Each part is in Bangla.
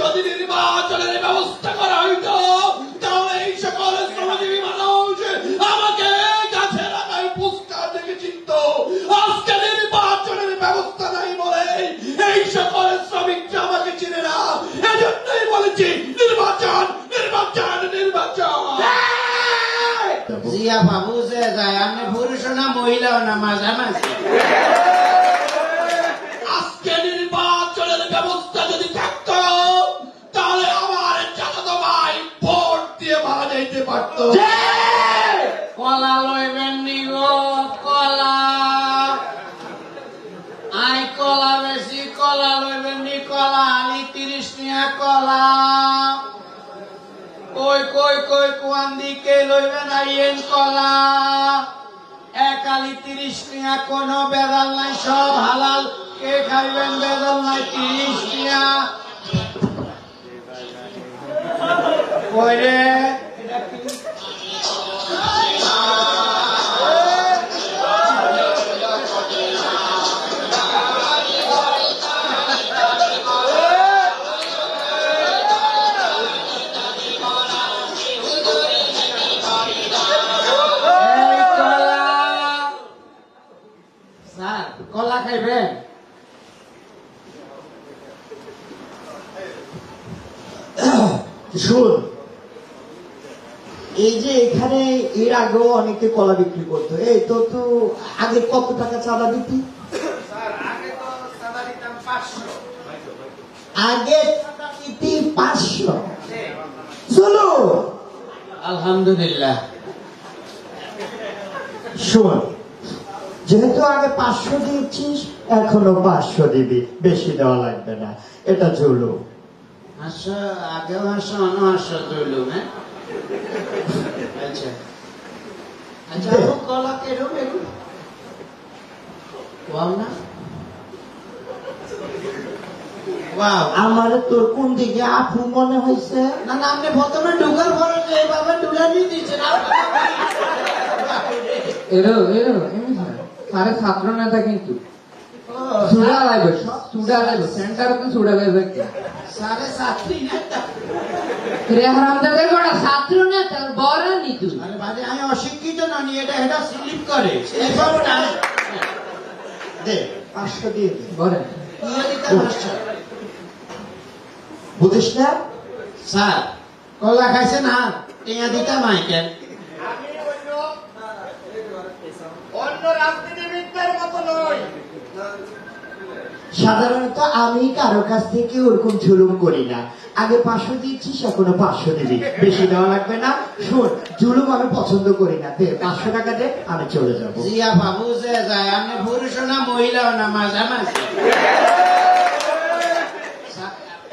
যদি নির্বাচনের ব্যবস্থা করা হইতো তাহলে এই সকল শ্রমজীবী মানুষ আমাকে গাছের আগায় পুস্কার দেখে চিনত। আজকে নির্বাচনের ব্যবস্থা নাই বলে এই সকল শ্রমিকরা আমাকে চিনে না। এজন্যই বলেছি নির্বাচন নির্বাচন নির্বাচন। জিয়া বাবু যে যায় আমি পুরুষ না মহিলাও না মাঝামাঝি। আজকে নির্বাচনের ব্যবস্থা যদি থাকতো তাহলে আমার চাচাতো ভাই ভোট দিয়ে মারা যাইতে পারত। কলা লইবেন নিগো কলা আই কলা বেশি কলা লইবেন নি কলা আলি 30 টাকা কলা কই কই কই কোন দিকে লইবেন আইয়েন কলা এক আলি 30 টাকা কোনো বেদাল নাই সব হালাল কে খাইবেন বেদাল নাই 30 টাকা কই রে কলা খাইবেন? শুন, এই যে এখানে এর আগেও অনেকে কলা বিক্রি করতো। এই তো তো আগে কত টাকা চাঁদা দিতি? আগে চাঁদা দিতি 500। চলো আলহামদুলিল্লাহ। শোন, যেহেতু আগে 500 দিয়েছিস এখনো 500 দিবি, বেশি দেওয়া লাগবে না। এটা জুলুম। আগে 500 জুলুম। আচ্ছা আচ্ছা কলা কেরম এগুলো না আমার তোর কোন দিকে আপু মনে হয়েছে? না না আপনি প্রথমে ঢুকার পরে যে এইভাবে ঢুলা নিয়ে দিচ্ছেন এরো এরো সারে ছাত্র নেতা কিন্তু সুডা লাগবে সেন্টারে তো সুডা লাগবে সারে ছাত্রী নেতা রে হারামজাদা গোড়া ছাত্র নেতা বড় নিতু। আরে বাজে আমি অশিক্ষিত না নি এটা এটা স্লিপ করে এসব না দে 500 দিয়ে দে। বড় নিয়ে দিতে মাস্টার বুঝিস না? স্যার কলা খাইছে না টিয়া দিতে মাইকেল অন্য রাজনীতিবিদদের মতো নয়। সাধারণত আমি কারো কাছ থেকে ওরকম জুলুম করি না। আগে 500 দিচ্ছিস এখনো 500 দিবি, বেশি দেওয়া লাগবে না। শোন, জুলুম আমি পছন্দ করি না। দে 500 টাকা দে, আমি চলে যাবো। জিয়া বাবু যে যায় আমি পুরুষ না মহিলাও না মাঝামাঝি।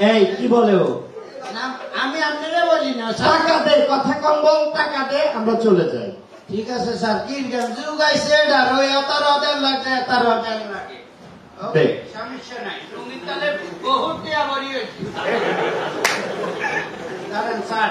এই কি বলে ও? আমি আপনারা বলি না টাকা দে, কথা কম বল, টাকা দে, আমরা চলে যাই। ঠিক আছে স্যার কি যুগ আইসে আর ওই 17,000 লাগছে 17,000 লাগে সমস্যা নাই রঙিন তালে বহুত টিয়া বড়ি হয়েছে দাঁড়ান স্যার।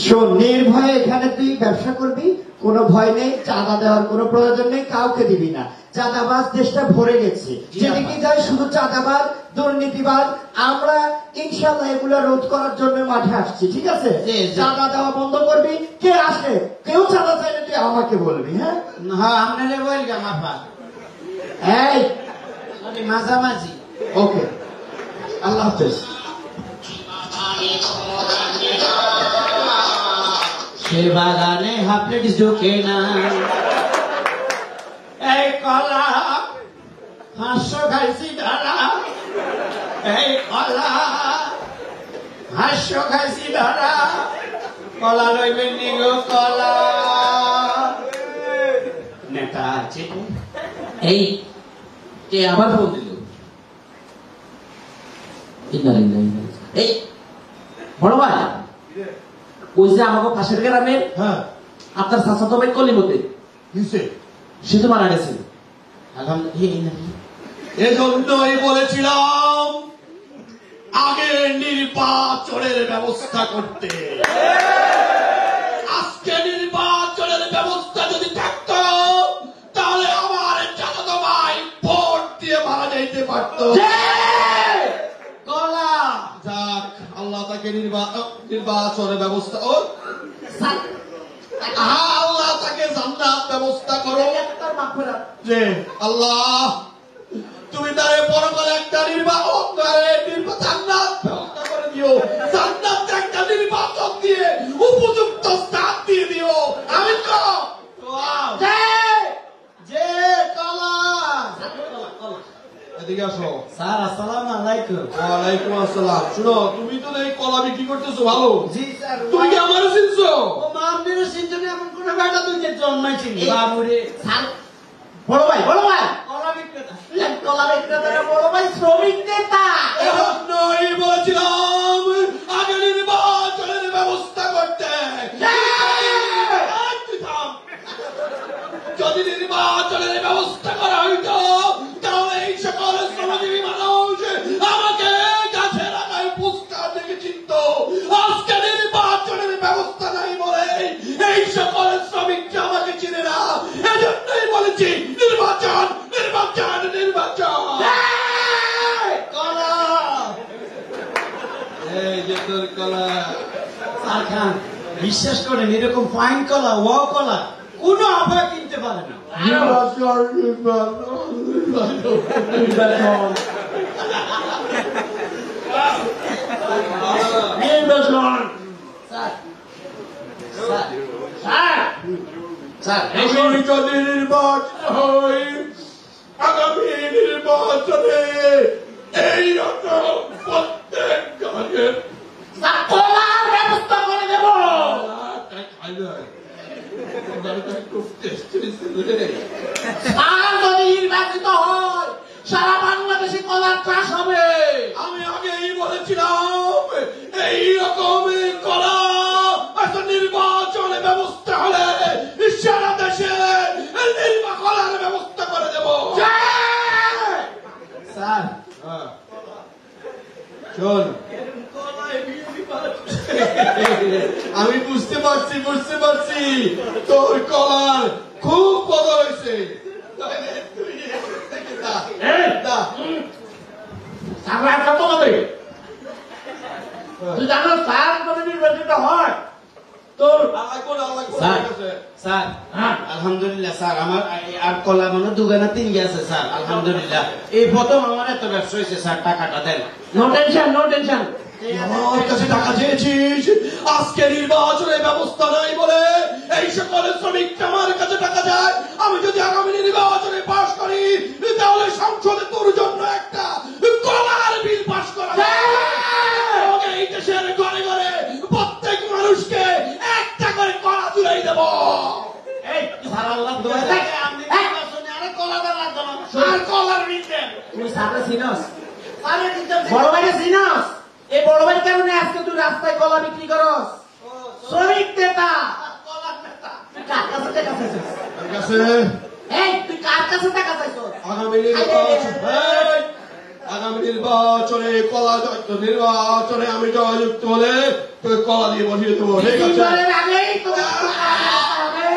শোন, নির্ভয়ে এখানে তুই ব্যবসা করবি, কোনো ভয় নেই। চাঁদা দেওয়ার কোনো প্রয়োজন নেই, কাউকে দিবি না। চাঁদাবাজ দেশটা ভরে গেছে, যেদিকে যাই শুধু চাঁদাবাজ দুর্নীতিবাজ। আমরা ইনশাআল্লাহ এগুলো রোধ করার জন্য মাঠে আসছি, ঠিক আছে? চাঁদা দেওয়া বন্ধ করবি। কে আসে কেউ চাঁদা চাইলে তুই আমাকে বলবি। হ্যাঁ হ্যাঁ আপনারা বলগা মাপা এই সরি মাঝামাঝি। ওকে, আল্লাহ হাফেজ। সে বাগানে হাফলেট ঝুঁকে না এই কলা 500 খাইছি ধরা এই কলা 500 খাইছি ধরা কলা লইবেন নিগো কলা নেতা আছে এই কে আবার ফোন দিল এই বড় ভাই ওই যে আমাকে পাশের গ্রামে আপনার চাচাতো ভাই কলিমতে সে তো মারা গেছে। এজন্যই বলেছিলাম আগে নির্বাচনের ব্যবস্থা করতে। আজকে নির্বাচনের ব্যবস্থা যদি থাকতো তাহলে আমার চাচাতো ভাই ভোট দিয়ে মারা যাইতে পারত। কলা যা আল্লাহ তাকে নির্বাচনের ব্যবস্থা স্যার, আল্লাহ তাকে জান্নাত ব্যবস্থা করো। তার মাগফিরাত। যে আল্লাহ তুমি তারে পরকালে একটা জান্নাত ব্যবস্থা করে দিও। জান্নাত একটা নির্বাচন দিয়ে উপযুক্ত স্থান দিয়ে দিও। আমি তো যে কলা এদিকে আসো। স্যার আসসালামু আলাইকুম। ওয়ালাইকুম আসসালাম। শুনো, তুমি তো এই কলা বিক্রি করতেছো ভালো। জি স্যার। তুমি কি আমার চিনছো? ও মামনির সিনজনে এমন কোন বেটা তুই যে জন্মাইছি বাবুরে। স্যার, বড় ভাই কলা বিক্রেতা। কলা বিক্রেতারা বড় ভাই শ্রমিক নেতা। এজন্যই বলেছিলাম আগে নির্বাচনের ব্যবস্থা করতে। যদি নির্বাচনের ব্যবস্থা করা হইতো তাহলে এই সকল শ্রমজীবী মানুষ আমাকে গাছে রাখায় পুস্কার দেখে চিনত। আজকে নির্বাচনের ব্যবস্থা নাই বলে এই সকল শ্রমিককে আমাকে চিনে না। এজন্যই বলেছি নির্বাচন নির্বাচন নির্বাচন। কলা এই যে তোর কলা। স্যার খান বিশ্বাস করেন এরকম ফাইন কলা ও কলা কোনো আবহাওয়া কিনতে পারে না। নির্বাচন নির্বাচন নির্বাচন নির্বাচন। স্যার স্যার স্যার স্যার আমি যদি নির্বাচন হই আগামী নির্বাচনে এইরকম প্রত্যেক গানের কলার ব্যবস্থা করে দেব। আর যদি নির্বাচিত হয় সারা বাংলাদেশে কলার চাষ হবে। আমি আগেই বলেছিলাম এইরকম কলা একটা নির্বাচনে ব্যবস্থা হলে সারা দেশে কলার ব্যবস্থা করে দেব। স্যার শোন, আমি বুঝতে পারছি তোর কলার খুব বড় হয়েছে। তুই জানো স্যার যদি নির্বাচিত হয় তোর স্যার আলহামদুলিল্লাহ স্যার আমার আর কলা মানে দুগানা তিন গেছে স্যার আলহামদুলিল্লাহ। এই প্রথম আমার এত ব্যবসা হয়েছে স্যার টাকাটা দেন। No tension no tension. আমার কাছে টাকা চেয়েছিস, আজকে নির্বাচনের ব্যবস্থা নাই বলে এই সকল শ্রমিক আমার কাছে টাকা যায়। আমি যদি আগামী নির্বাচনে পাশ করি তাহলে সংসদে তোর জন্য একটা কলার বিল পাশ করা হবে। এই দেশের ঘরে ঘরে প্রত্যেক মানুষকে একটা করে কলা তুলে দেব। এই স্যার আল্লাহ দোয়া থাকে আমি নির্বাচনে আরে কলা দেওয়া লাগবে না। আর কলার বিল দেন। তুই স্যারের সিনস বড় ভাইয়ের সিনস। এই বড় ভাই কারণে আজকে তুই রাস্তায় কলা বিক্রি করস। শ্রমিক নেতা কলার নেতা। তুই কার কাছে টাকা চাইছিস? আমার কাছে এই তুই কার কাছে টাকা চাইছিস? আগামী নির্বাচনে আমি জয়যুক্ত হলে তোকে কলা দিয়ে বসিয়ে দেবো। ঠিক আছে? নির্বাচনের আগেই তোকে হবে।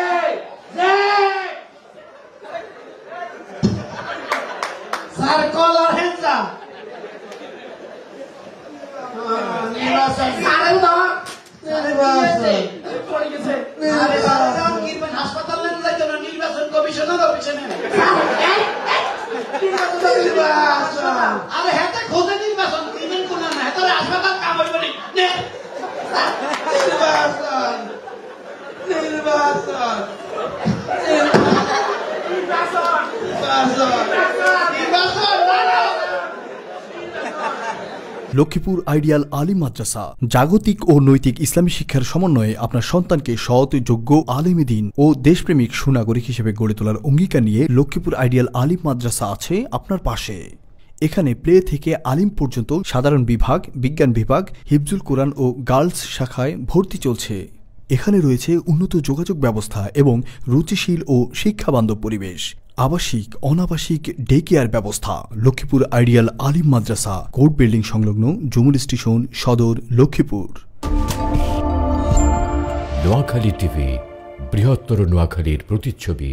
স্যার কলার হেঞ্চা স্যারের ধর হাসপাতাল নির্বাচন কমিশনের অফিসে আরে হেতে খোঁজে নির্বাচন দিবেন কোন না হেতে হাসপাতাল কাম হইব নি নির্বাচন নির্বাচন লক্ষ্মীপুর আইডিয়াল আলিম মাদ্রাসা জাগতিক ও নৈতিক ইসলামী শিক্ষার সমন্বয়ে আপনার সন্তানকে সৎ, যোগ্য, আলেমে দ্বীন ও দেশপ্রেমিক সুনাগরিক হিসেবে গড়ে তোলার অঙ্গীকার নিয়ে লক্ষ্মীপুর আইডিয়াল আলিম মাদ্রাসা আছে আপনার পাশে। এখানে প্লে থেকে আলিম পর্যন্ত সাধারণ বিভাগ, বিজ্ঞান বিভাগ, হিফজুল কোরআন ও গার্লস শাখায় ভর্তি চলছে। এখানে রয়েছে উন্নত যোগাযোগ ব্যবস্থা এবং রুচিশীল ও শিক্ষাবান্ধব পরিবেশ, আবাসিক অনাবাসিক ডে কেয়ার ব্যবস্থা। লক্ষ্মীপুর আইডিয়াল আলিম মাদ্রাসা, কোর্ট বিল্ডিং সংলগ্ন, জমুল স্টেশন, সদর, লক্ষ্মীপুর। নোয়াখালী টিভি, বৃহত্তর নোয়াখালীর প্রতিচ্ছবি।